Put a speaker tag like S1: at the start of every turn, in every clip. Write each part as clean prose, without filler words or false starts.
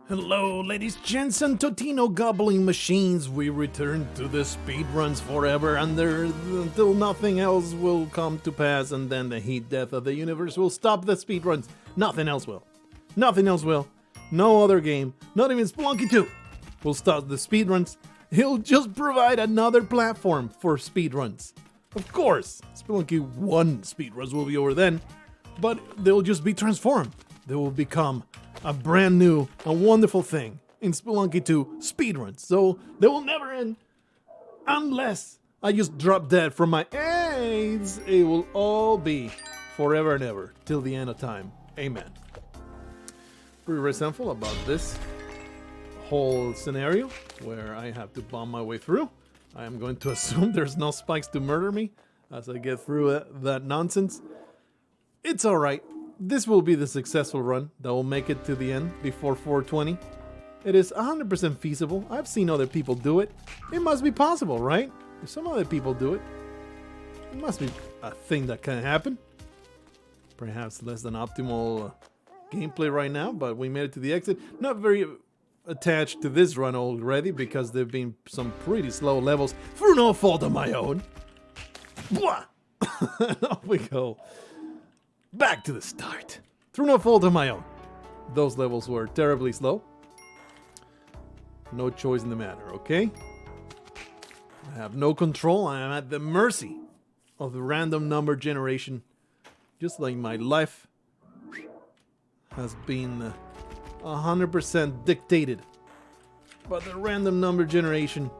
S1: Hello, ladies, gents, and Totino gobbling machines. We return to the speedruns forever, and until nothing else will come to pass, and then the heat death of the universe will stop the speedruns. Nothing else will. Nothing else will. No other game, not even Spelunky 2, will stop the speedruns. He'll just provide another platform for speedruns. Of course, Spelunky 1 speedruns will be over then, but they'll just be transformed. They will become a brand new and wonderful thing in Spelunky 2 speedruns. So they will never end unless I just drop dead from my AIDS. It will all be forever and ever till the end of time. Amen. Pretty resentful about this whole scenario where I have to bomb my way through. I am going to assume there's no spikes to murder me as I get through that nonsense. It's alright. This will be the successful run that will make it to the end before 420. It is 100% feasible. I've seen other people do it. It must be possible, right? If some other people do it, it must be a thing that can happen. Perhaps less than optimal gameplay right now, but we made it to the exit. Not very attached to this run already because there have been some pretty slow levels through no fault of my own. Blah! Off we go. Back to the start. Through no fault of my own. Those levels were terribly slow. No choice in the matter, okay? I have no control. I am at the mercy of the random number generation. Just like my life has been 100% dictated by the random number generation.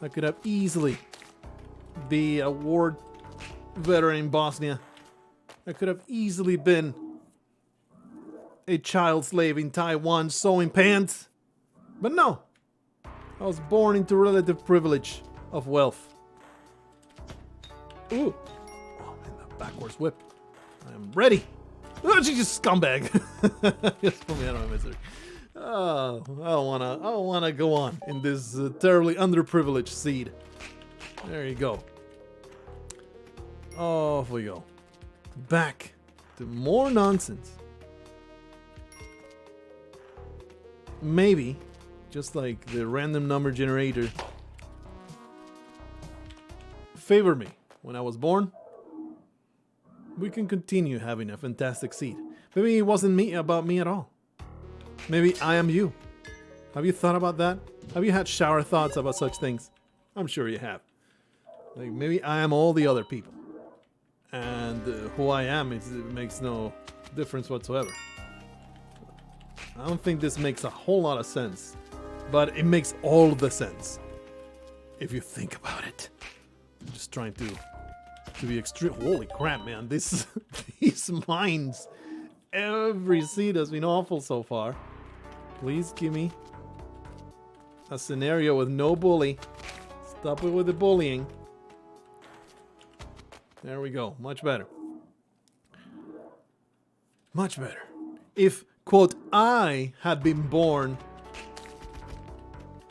S1: I could have easily be a war veteran in Bosnia. I could have easily been a child slave in Taiwan sewing pants. But no. I was born into relative privilege of wealth. Ooh. Oh man, that backwards whip. I am ready. Oh, she's just scumbag. Just put me out of my misery. Oh, I don't wanna go on in this terribly underprivileged seed. There you go. Off we go. Back to more nonsense. Maybe, just like the random number generator favored me when I was born, we can continue having a fantastic seed. Maybe it wasn't about me at all. Maybe I am you. Have you thought about that? Have you had shower thoughts about such things? I'm sure you have. Like maybe I am all the other people. And who I am, it makes no difference whatsoever. I don't think this makes a whole lot of sense, but it makes all the sense if you think about it. I'm just trying to be extreme. Holy crap, man! These mines, every seed has been awful so far. Please give me a scenario with no bully. Stop it with the bullying. There we go. Much better. Much better. If, quote, I had been born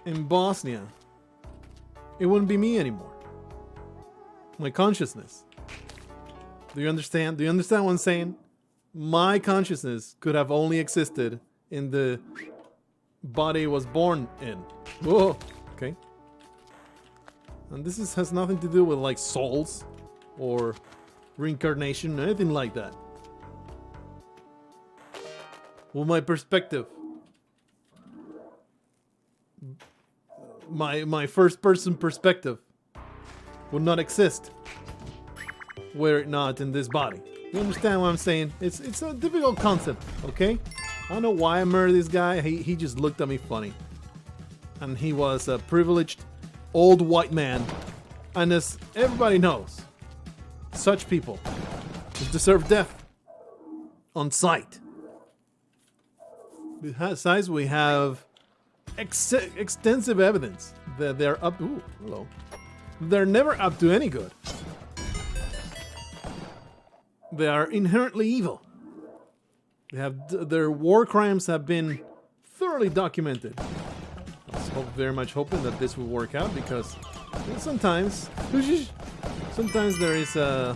S1: in Bosnia, it wouldn't be me anymore. My consciousness. Do you understand? Do you understand what I'm saying? My consciousness could have only existed in the body it was born in. Whoa. Okay. And this has nothing to do with like souls or reincarnation, or anything like that. Well, my perspective, my first person perspective would not exist were it not in this body. You understand what I'm saying? It's a difficult concept, okay? I don't know why I murdered this guy. He just looked at me funny. And he was a privileged old white man. And as everybody knows, such people deserve death on sight. Besides, we have extensive evidence that they're up. Ooh, hello. They're never up to any good. They are inherently evil. They have their war crimes have been thoroughly documented. I was very much hoping that this will work out because sometimes there is a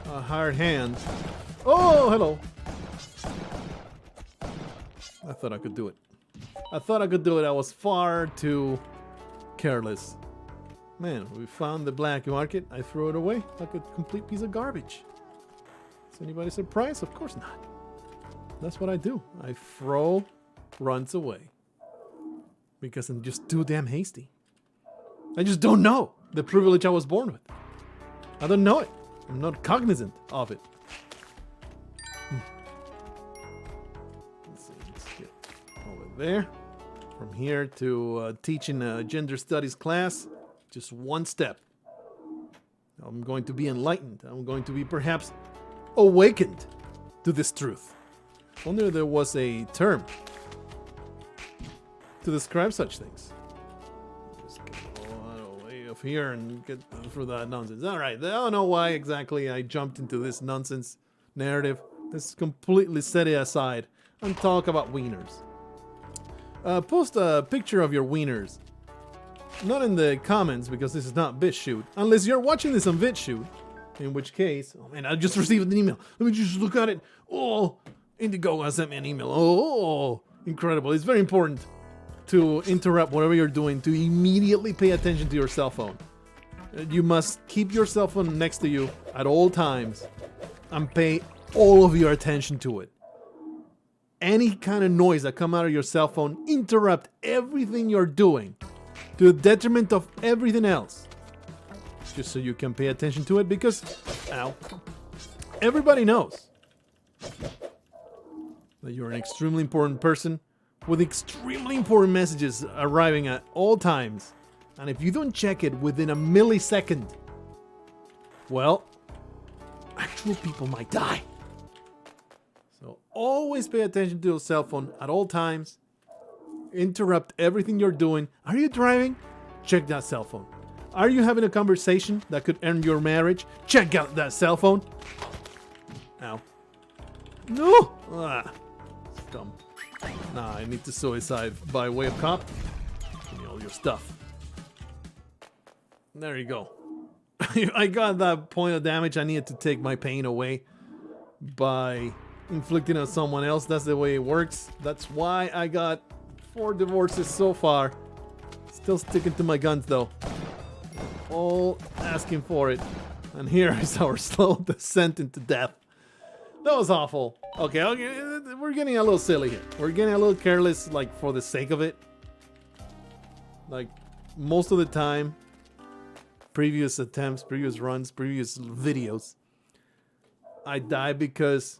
S1: hired hand. Oh, hello. I thought I could do it. I thought I could do it. I was far too careless. Man, we found the black market. I threw it away like a complete piece of garbage. Is anybody surprised? Of course not. That's what I do. I throw runs away. Because I'm just too damn hasty. I just don't know the privilege I was born with. I don't know it. I'm not cognizant of it. Let's see. Let's get over there. From here to teaching a gender studies class. Just one step. I'm going to be enlightened. I'm going to be perhaps awakened to this truth. I wonder if there was a term to describe such things. Just get all way up here and get through that nonsense. Alright, I don't know why exactly I jumped into this nonsense narrative. Let's completely set it aside and talk about wieners. Post a picture of your wieners. Not in the comments, because this is not BitChute. Unless you're watching this on BitChute. In which case... Oh man, I just received an email. Let me just look at it. Oh, Indigo has sent me an email. Oh, incredible. It's very important to interrupt whatever you're doing, to immediately pay attention to your cell phone. You must keep your cell phone next to you at all times and pay all of your attention to it. Any kind of noise that comes out of your cell phone, interrupt everything you're doing to the detriment of everything else. Just so you can pay attention to it, because ow, everybody knows that you're an extremely important person with extremely important messages arriving at all times. And if you don't check it within a millisecond, well, actual people might die. So always pay attention to your cell phone at all times. Interrupt everything you're doing. Are you driving? Check that cell phone. Are you having a conversation that could end your marriage? Check out that cell phone. Ow. No! Ah, it's dumb. Nah, I need to suicide by way of cop. Give me all your stuff. There you go. I got that point of damage. I needed to take my pain away by inflicting on someone else. That's the way it works. That's why I got 4 divorces so far. Still sticking to my guns though. All asking for it. And here is our slow descent into death. That was awful. Okay, we're getting a little silly here. We're getting a little careless, like, for the sake of it. Like, most of the time, previous attempts, previous runs, previous videos, I died because,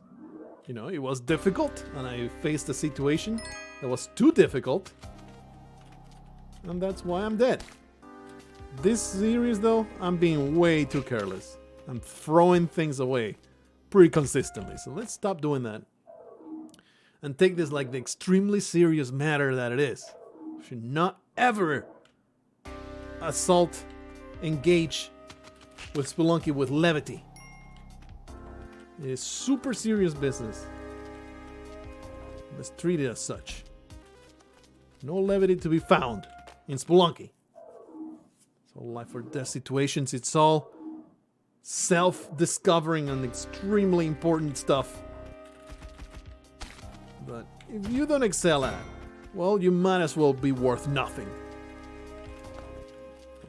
S1: you know, it was difficult, and I faced a situation that was too difficult, and that's why I'm dead. This series, though, I'm being way too careless. I'm throwing things away pretty consistently, so let's stop doing that and take this like the extremely serious matter that it is. We should not ever engage with Spelunky with levity. It is super serious business. Let's treat it as such. No levity to be found in Spelunky. So life or death situations, it's all self-discovering and extremely important stuff. But if you don't excel at it, well, you might as well be worth nothing.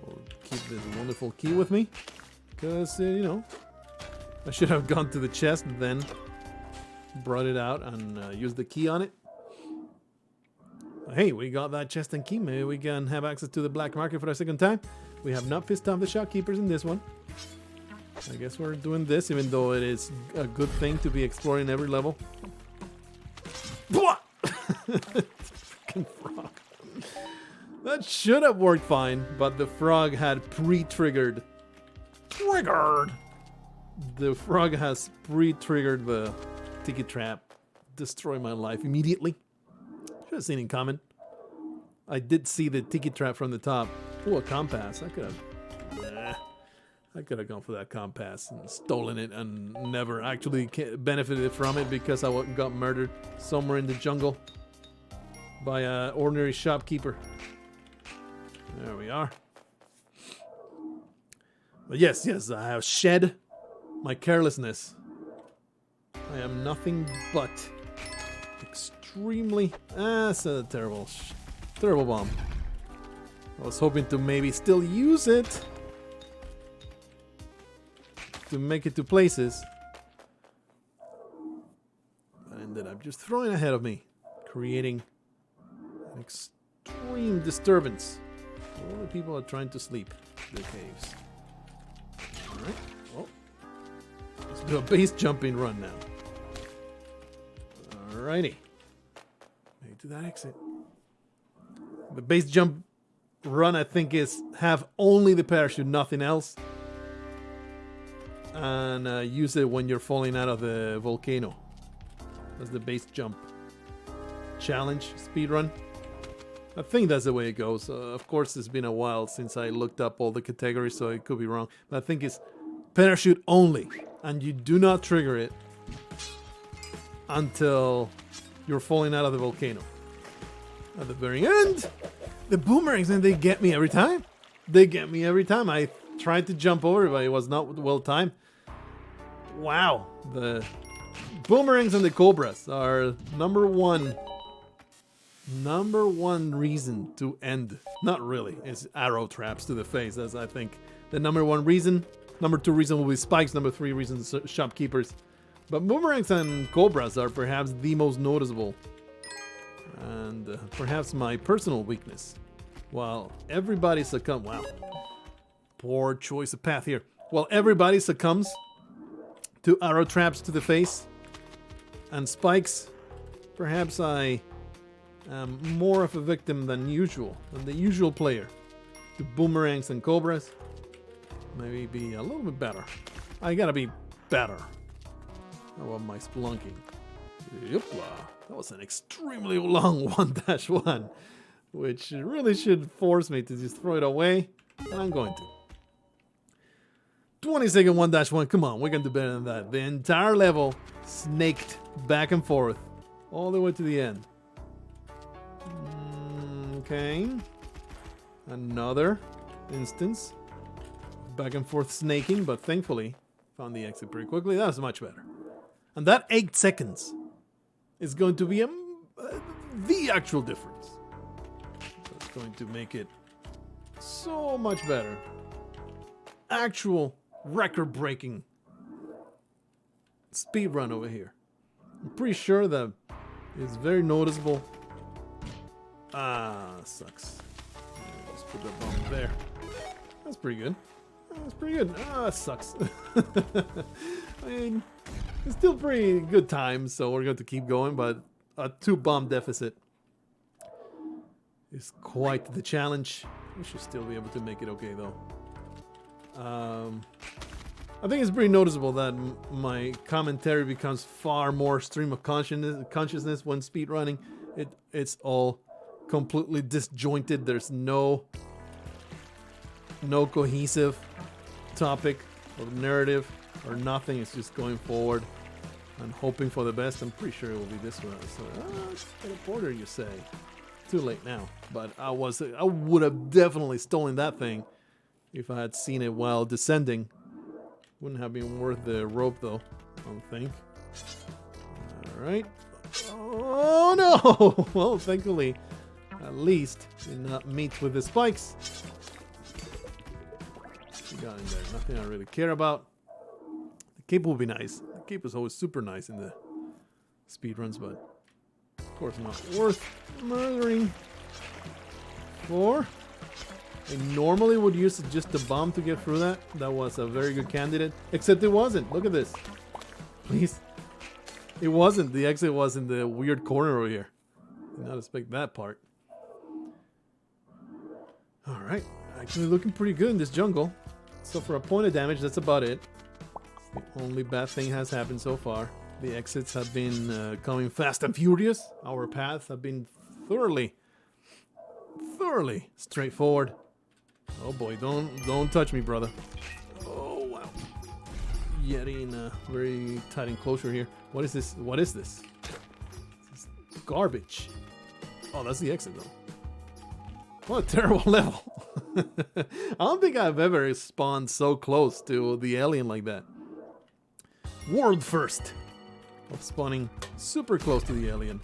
S1: I'll keep this wonderful key with me, because, you know, I should have gone to the chest and then brought it out and used the key on it. Hey, we got that chest and key. Maybe we can have access to the black market for a second time. We have not pissed off the shopkeepers in this one. I guess we're doing this, even though it is a good thing to be exploring every level. Fucking frog. That should have worked fine, but the frog had pre-triggered. The frog has pre-triggered the tiki trap. Destroy my life immediately. Should have seen it coming. I did see the tiki trap from the top. Ooh, a compass. I could have gone for that compass and stolen it and never actually benefited from it because I got murdered somewhere in the jungle by an ordinary shopkeeper. There we are. But yes, I have shed my carelessness. I am nothing but extremely... that's a terrible bomb. I was hoping to maybe still use it to make it to places. But ended up just throwing ahead of me, creating an extreme disturbance. All the people are trying to sleep in the caves. Alright, well, let's do a base jumping run now. Alrighty. Make it to that exit. The base jump run, I think, is have only the parachute, nothing else. And use it when you're falling out of the volcano. That's the base jump challenge speedrun. I think that's the way it goes. Of course, it's been a while since I looked up all the categories, so it could be wrong. But I think it's parachute only. And you do not trigger it until you're falling out of the volcano. At the very end, the boomerangs, and they get me every time. They get me every time. I tried to jump over it, but it was not well timed. Wow. The boomerangs and the cobras are number one reason to end. Not really. It's arrow traps to the face. That's, I think, the number one reason. Number two reason will be spikes. Number three reason, shopkeepers. But boomerangs and cobras are perhaps the most noticeable. And perhaps my personal weakness. While everybody succumbs... Wow. Poor choice of path here. While everybody succumbs to arrow traps to the face and spikes, perhaps I am more of a victim than usual, than the usual player. To boomerangs and cobras, maybe be a little bit better. I gotta be better. How about my spelunking? Yopla. That was an extremely long 1-1, which really should force me to just throw it away, and I'm going to. 20-second 1-1, come on, we can do better than that. The entire level snaked back and forth, all the way to the end. Okay. Another instance. Back and forth snaking, but thankfully found the exit pretty quickly. That was much better. And that 8 seconds is going to be the actual difference. That's going to make it so much better. Actual record-breaking speed run over here. I'm pretty sure that it's very noticeable. Ah, sucks. Let's put that bomb there. That's pretty good. That's pretty good. Ah, sucks. I mean, it's still pretty good time, so we're going to keep going, but a 2-bomb deficit is quite the challenge. We should still be able to make it okay, though. I think it's pretty noticeable that my commentary becomes far more stream of consciousness when speedrunning. It's all completely disjointed. There's no cohesive topic or narrative or nothing. It's just going forward and hoping for the best. I'm pretty sure it will be this one. So, teleporter, you say? Too late now. But I would have definitely stolen that thing if I had seen it while descending. Wouldn't have been worth the rope, though, I don't think. Alright. Oh, no! Well, thankfully, at least did not meet with the spikes. We got in there. Nothing I really care about. The cape will be nice. The cape is always super nice in the speedruns, but of course not worth murdering for. I normally would use just the bomb to get through that. That was a very good candidate. Except it wasn't. Look at this. Please. It wasn't. The exit was in the weird corner over here. Did not expect that part. Alright. Actually looking pretty good in this jungle. So for a point of damage, that's about it. The only bad thing has happened so far. The exits have been coming fast and furious. Our paths have been thoroughly straightforward. Oh boy, don't touch me, brother. Oh wow. Yeti in a very tight enclosure here. What is this? What is this? This is garbage. Oh, that's the exit though. What a terrible level. I don't think I've ever spawned so close to the alien like that. World first of spawning super close to the alien.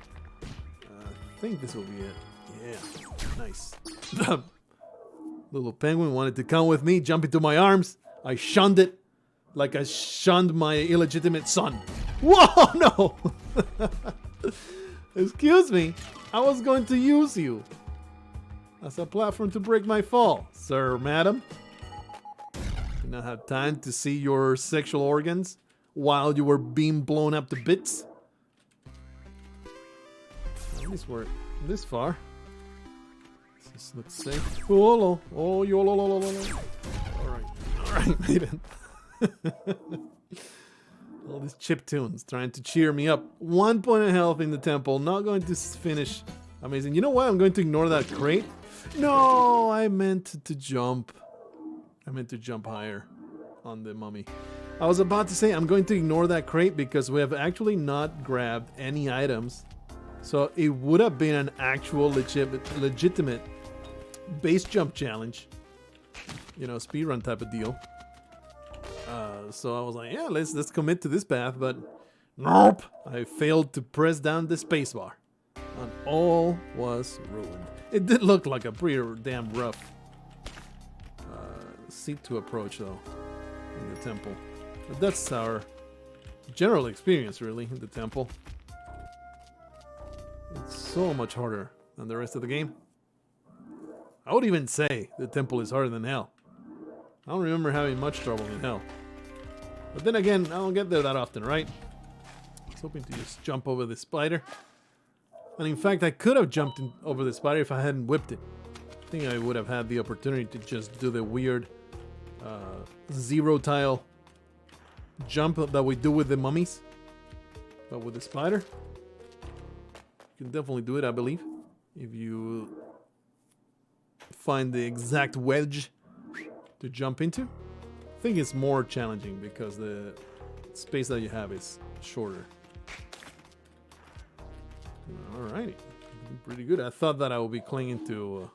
S1: think this will be it. Yeah, nice. The little penguin wanted to come with me, jump into my arms. I shunned it like I shunned my illegitimate son. Whoa, no! Excuse me, I was going to use you as a platform to break my fall, sir, madam. Did not have time to see your sexual organs while you were being blown up to bits. At least we're this far. This looks safe. Oh, oh, yolo. Alright, made it. All these chiptunes trying to cheer me up. 1 point of health in the temple. Not going to finish. Amazing. You know what? I'm going to ignore that crate. No, I meant to jump. I meant to jump higher on the mummy. I was about to say I'm going to ignore that crate because we have actually not grabbed any items. So it would have been an actual legitimate base jump challenge. You know, speedrun type of deal. So I was like, yeah, let's commit to this path, but nope. I failed to press down the spacebar. And all was ruined. It did look like a pretty damn rough seat to approach, though, in the temple. But that's our general experience, really, in the temple. It's so much harder than the rest of the game. I would even say the temple is harder than hell. I don't remember having much trouble in hell. But then again, I don't get there that often, right? I was hoping to just jump over the spider. And in fact, I could have jumped over the spider if I hadn't whipped it. I think I would have had the opportunity to just do the weird zero tile jump that we do with the mummies. But with the spider, you can definitely do it, I believe. If you find the exact wedge to jump into. I think it's more challenging because the space that you have is shorter. Alrighty, pretty good. I thought that I would be clinging to...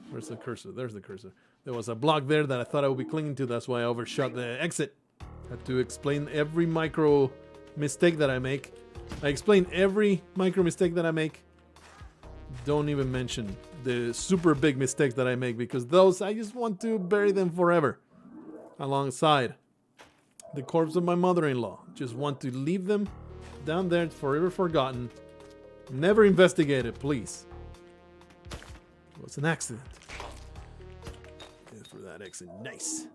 S1: where's the cursor? There's the cursor. There was a block there that I thought I would be clinging to. That's why I overshot the exit. Had to explain every micro mistake that I make. I explain every micro mistake that I make. Don't even mention the super big mistakes that I make, because those, I just want to bury them forever. Alongside the corpse of my mother-in-law. Just want to leave them down there, forever forgotten. Never investigated, please. It was an accident. For that accident, nice.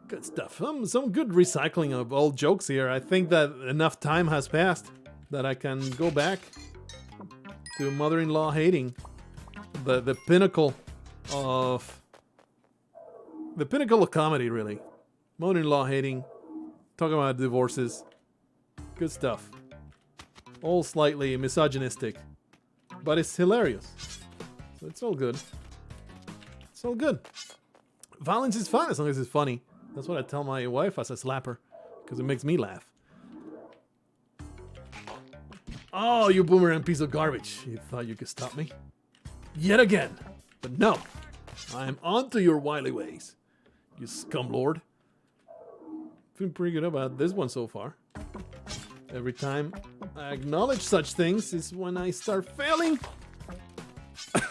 S1: Good stuff. Some good recycling of old jokes here. I think that enough time has passed that I can go back to mother-in-law hating. The pinnacle of comedy, really. Mother-in-law hating, talking about divorces. Good stuff. All slightly misogynistic, but it's hilarious. So it's all good. It's all good. Violence is fun as long as it's funny. That's what I tell my wife as I slap her, because it makes me laugh. Oh, you boomerang piece of garbage. You thought you could stop me? Yet again. But no. I am on to your wily ways, you scumlord. Feeling pretty good about this one so far. Every time I acknowledge such things is when I start failing.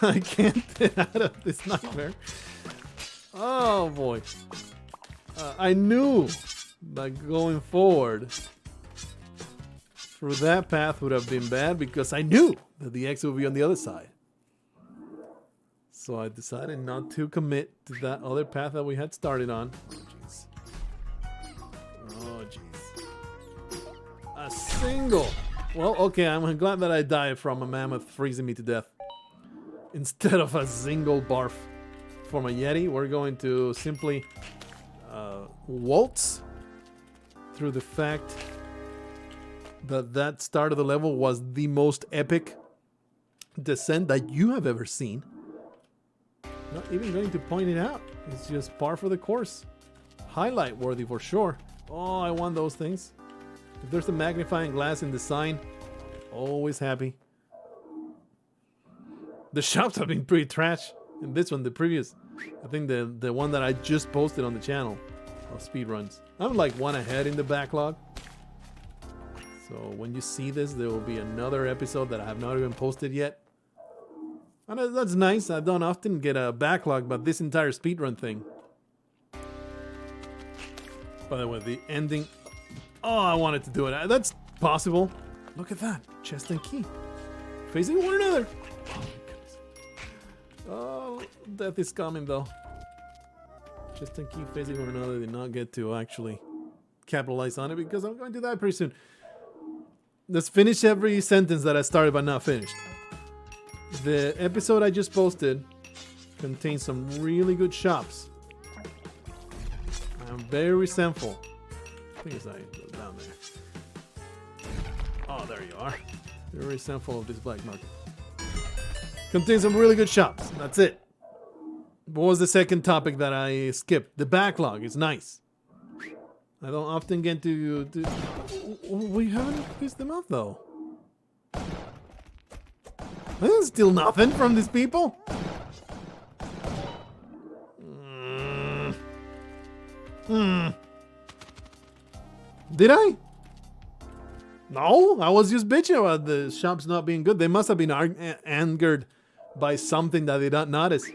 S1: I can't get out of this nightmare. Oh boy. I knew that going forward through that path would have been bad, because I knew that the exit would be on the other side. So I decided not to commit to that other path that we had started on. Oh jeez. A single. Well, okay, I'm glad that I died from a mammoth freezing me to death. Instead of a single barf from a Yeti, we're going to simply waltz through the fact that that start of the level was the most epic descent that you have ever seen. Not even going to point it out. It's just par for the course. Highlight worthy for sure. Oh, I want those things. If there's a magnifying glass in the sign, always happy. The shops have been pretty trash. And this one, the previous, I think the one that I just posted on the channel of speedruns. I'm like one ahead in the backlog. So when you see this, there will be another episode that I have not even posted yet. And that's nice. I don't often get a backlog, but this entire speedrun thing. By the way, the ending... Oh, I wanted to do it. That's possible. Look at that. Chest and key. Facing one another. Oh, my goodness. Oh, death is coming, though. Chest and key facing one another. Did not get to actually capitalize on it because I'm going to die pretty soon. Let's finish every sentence that I started but not finished. The episode I just posted contains some really good shops. I'm very resentful. I think it's down there. Oh, there you are. Very resentful of this black market. Contains some really good shops. That's it. What was the second topic that I skipped? The backlog is nice. I don't often get to we haven't pissed them off though. There's still nothing from these people. Did I? No, I was just bitching about the shops not being good. They must have been angered by something that they don't notice.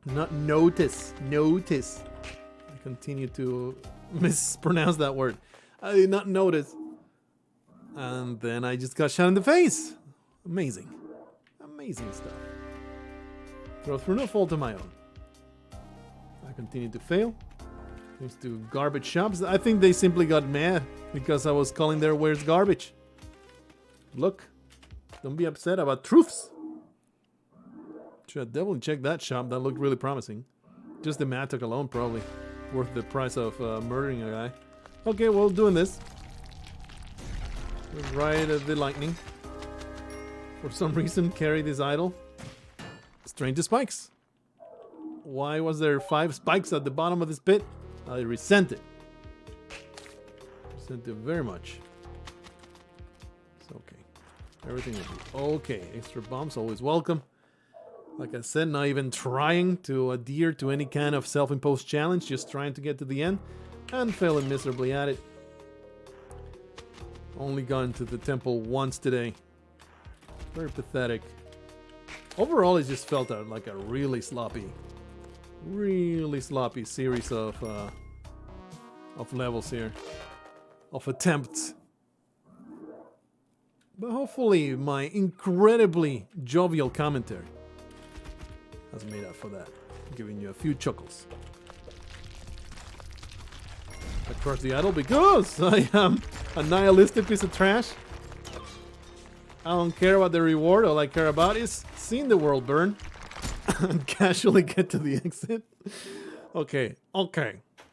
S1: Not notice. Notice. I continue to mispronounce that word. I did not notice. And then I just got shot in the face. Amazing. Amazing stuff. Through no fault of my own. I continue to fail. Thanks to garbage shops. I think they simply got mad because I was calling their wares garbage. Look. Don't be upset about truths. Should definitely check that shop. That looked really promising. Just the mattock alone probably worth the price of murdering a guy. Okay, well, doing this. Right at the lightning. For some reason, carry this idol. Strain to spikes. Why was there 5 spikes at the bottom of this pit? I resent it. Resent it very much. It's okay. Everything will be okay. Extra bombs always welcome. Like I said, not even trying to adhere to any kind of self-imposed challenge, just trying to get to the end and failing miserably at it. Only gone to the temple once today. Very pathetic. Overall, it just felt like a really sloppy series of levels here, of attempts. But hopefully, my incredibly jovial commentary has made up for that, giving you a few chuckles. I crushed the idol because I am a nihilistic piece of trash. I don't care about the reward. All I care about is seeing the world burn and casually get to the exit. Okay.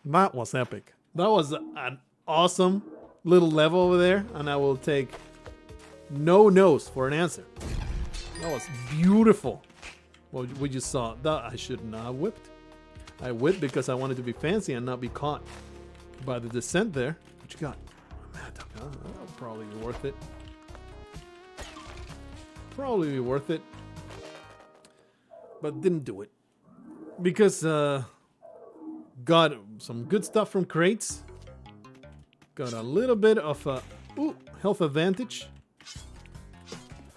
S1: That was epic. That was an awesome little level over there, and I will take no no's for an answer. That was beautiful. What we just saw. That I should not have whipped. I whipped because I wanted to be fancy and not be caught by the descent there. What you got? That'll probably be worth it. Probably be worth it. But didn't do it. Because got some good stuff from crates. Got a little bit of a health advantage.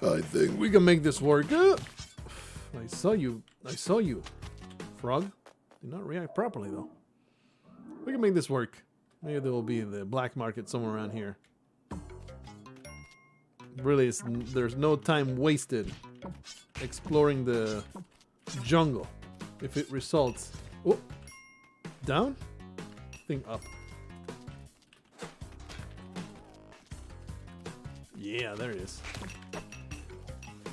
S1: I think we can make this work. I saw you, frog. Did not react properly though. We can make this work. Maybe there will be the black market somewhere around here. Really, there's no time wasted exploring the jungle if it results. Oh, down? I think up. Yeah, there it is.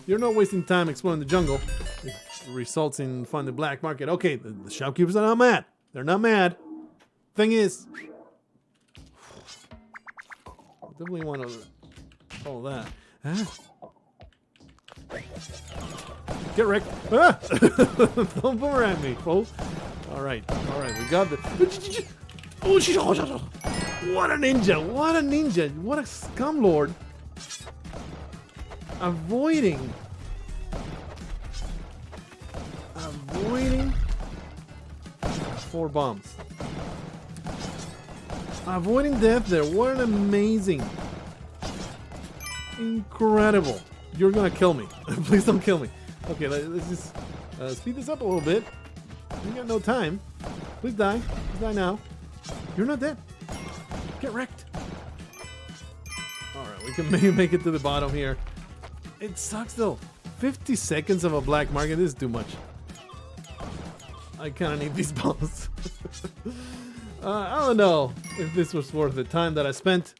S1: You're not wasting time exploring the jungle. It results in finding the black market. Okay, the shopkeepers are not mad. They're not mad. Thing is, I definitely want to follow that. Huh? Get wrecked. Ah! Don't boomerang me, folks. Alright, we got the. What a ninja! What a ninja! What a scumlord! Avoiding 4 bombs. Avoiding death there. What an amazing. Incredible. You're gonna kill me. Please don't kill me. Okay, let's just speed this up a little bit. We got no time. Please die. Please die now. You're not dead. Get wrecked. Alright, we can maybe make it to the bottom here. It sucks though. 50 seconds of a black market, this is too much. I kind of need these bombs. I don't know if this was worth the time that I spent.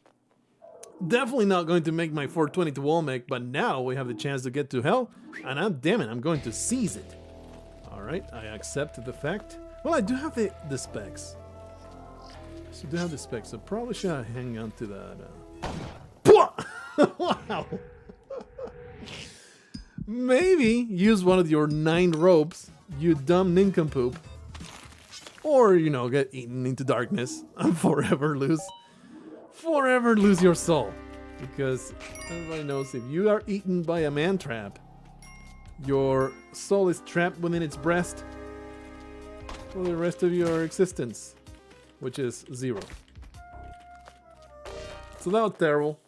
S1: Definitely not going to make my 422 wall mech, but now we have the chance to get to hell, and I'm going to seize it. Alright, I accept the fact. Well, I do have the specs. So I do have the specs, so probably should hang on to that. Wow! Maybe use one of your 9 ropes, you dumb nincompoop. Or, you know, get eaten into darkness and forever lose your soul. Because everybody knows if you are eaten by a man trap, your soul is trapped within its breast for the rest of your existence, which is 0. So that was terrible.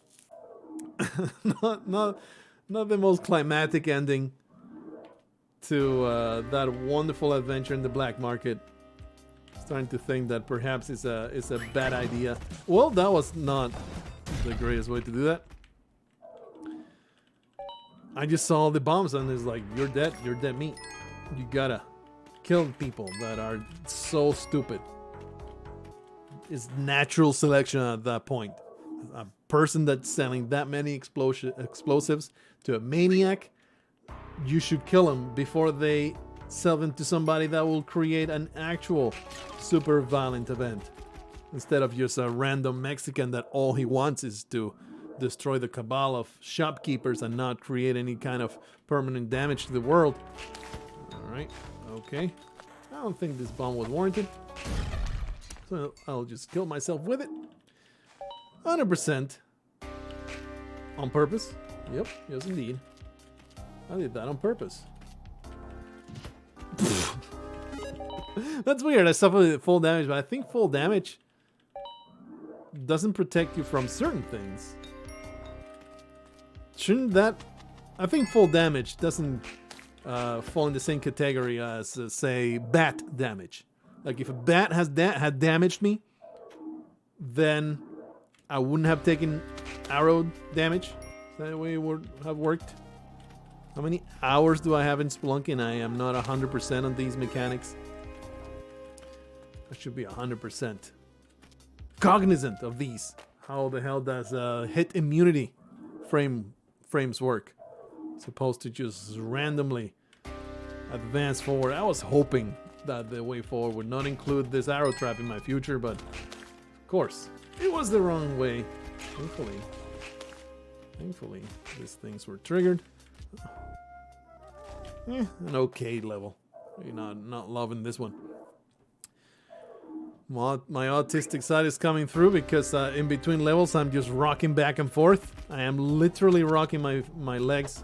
S1: not the most climatic ending to that wonderful adventure in the black market. Starting to think that perhaps it's a bad idea. Well, that was not the greatest way to do that. I just saw the bombs and it's like, you're dead meat. You gotta kill people that are so stupid. It's natural selection at that point. A person that's selling that many explosives to a maniac, you should kill them before they sell them to somebody that will create an actual super violent event. Instead of just a random Mexican that all he wants is to destroy the cabal of shopkeepers and not create any kind of permanent damage to the world. Alright, okay. I don't think this bomb was warranted. So I'll just kill myself with it. 100%. On purpose. Yep, yes indeed. I did that on purpose. That's weird. I suffered full damage, but I think full damage doesn't protect you from certain things. Shouldn't that... I think full damage doesn't fall in the same category as, say, bat damage. Like, if a bat had damaged me, then I wouldn't have taken arrow damage. Is that the way it would have worked? How many hours do I have in Spelunky? And I am not 100% on these mechanics. I should be 100% cognizant of these. How the hell does hit immunity frames work? Supposed to just randomly advance forward. I was hoping that the way forward would not include this arrow trap in my future, but of course, it was the wrong way. Thankfully, these things were triggered. An okay level. You're not loving this one. Well, my autistic side is coming through because in between levels I'm just rocking back and forth. I am literally rocking my legs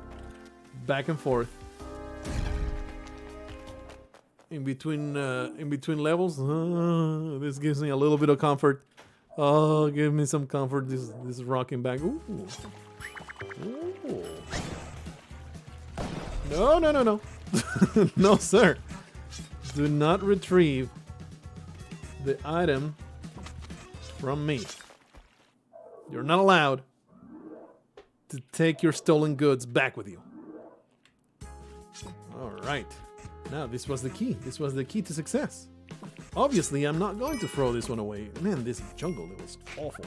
S1: back and forth. In between levels, this gives me a little bit of comfort. Oh, give me some comfort. This is rocking back. Ooh. Ooh. No. No, sir. Do not retrieve the item from me. You're not allowed to take your stolen goods back with you. Alright. Now, this was the key. This was the key to success. Obviously, I'm not going to throw this one away. Man, this jungle, it was awful.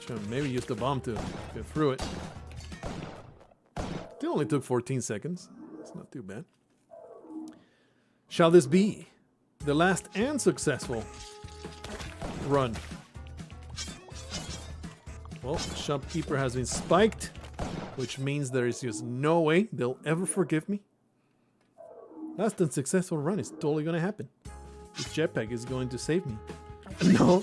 S1: Should maybe use the bomb to get through it. It only took 14 seconds. It's not too bad. Shall this be the last and successful run? Well, the shopkeeper has been spiked, which means there is just no way they'll ever forgive me. Last and successful run is totally going to happen. This jetpack is going to save me. No.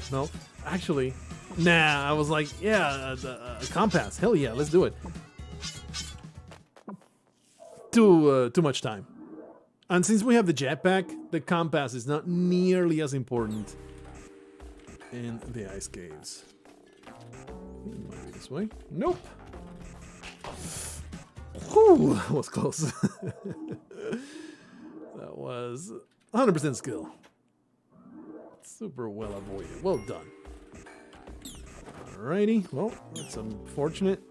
S1: Actually, nah, I was like, yeah, a compass. Hell yeah, let's do it. Too much time. And since we have the jetpack, the compass is not nearly as important in the ice caves. It might be this way. Nope. Whew, that was close. That was 100% skill. Super well avoided. Well done. Alrighty. Well, that's unfortunate.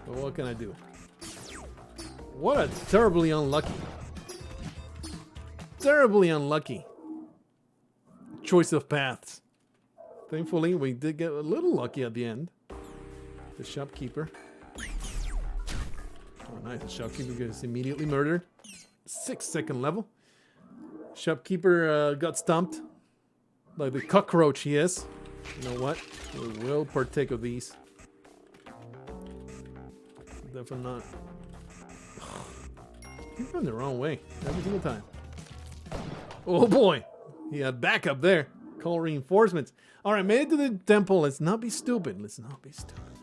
S1: But what can I do? What a terribly unlucky. Terribly unlucky choice of paths. Thankfully, we did get a little lucky at the end. The shopkeeper. Oh, nice. The shopkeeper gets immediately murdered. 6-second level. Shopkeeper got stumped. Like the cockroach he is. You know what? We will partake of these. Definitely not. He's going the wrong way every single time. Oh boy! He had backup there. Call reinforcements. Alright, made it to the temple. Let's not be stupid. Let's not be stupid.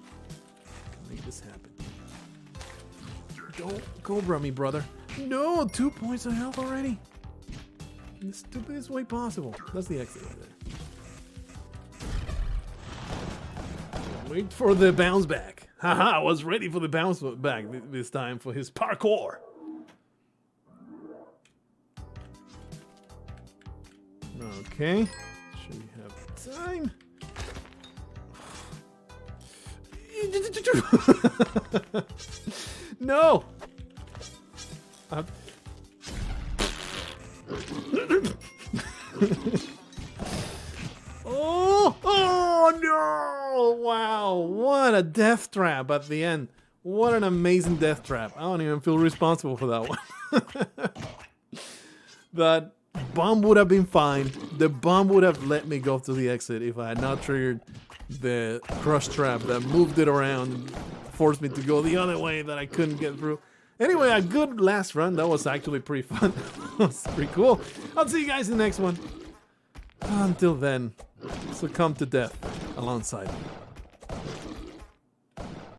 S1: Make this happen. Don't Cobra me, brother. No! 2 points of health already. In the stupidest way possible. That's the exit right there. Wait for the bounce back. Haha, I was ready for the bounce back this time for his parkour. Okay. Should we have time? No! Oh no! Wow, what a death trap at the end. What an amazing death trap. I don't even feel responsible for that one. That bomb would have been fine. The bomb would have let me go to the exit if I had not triggered the crush trap that moved it around and forced me to go the other way that I couldn't get through. Anyway, a good last run. That was actually pretty fun. That was pretty cool. I'll see you guys in the next one. Until then, succumb to death alongside me.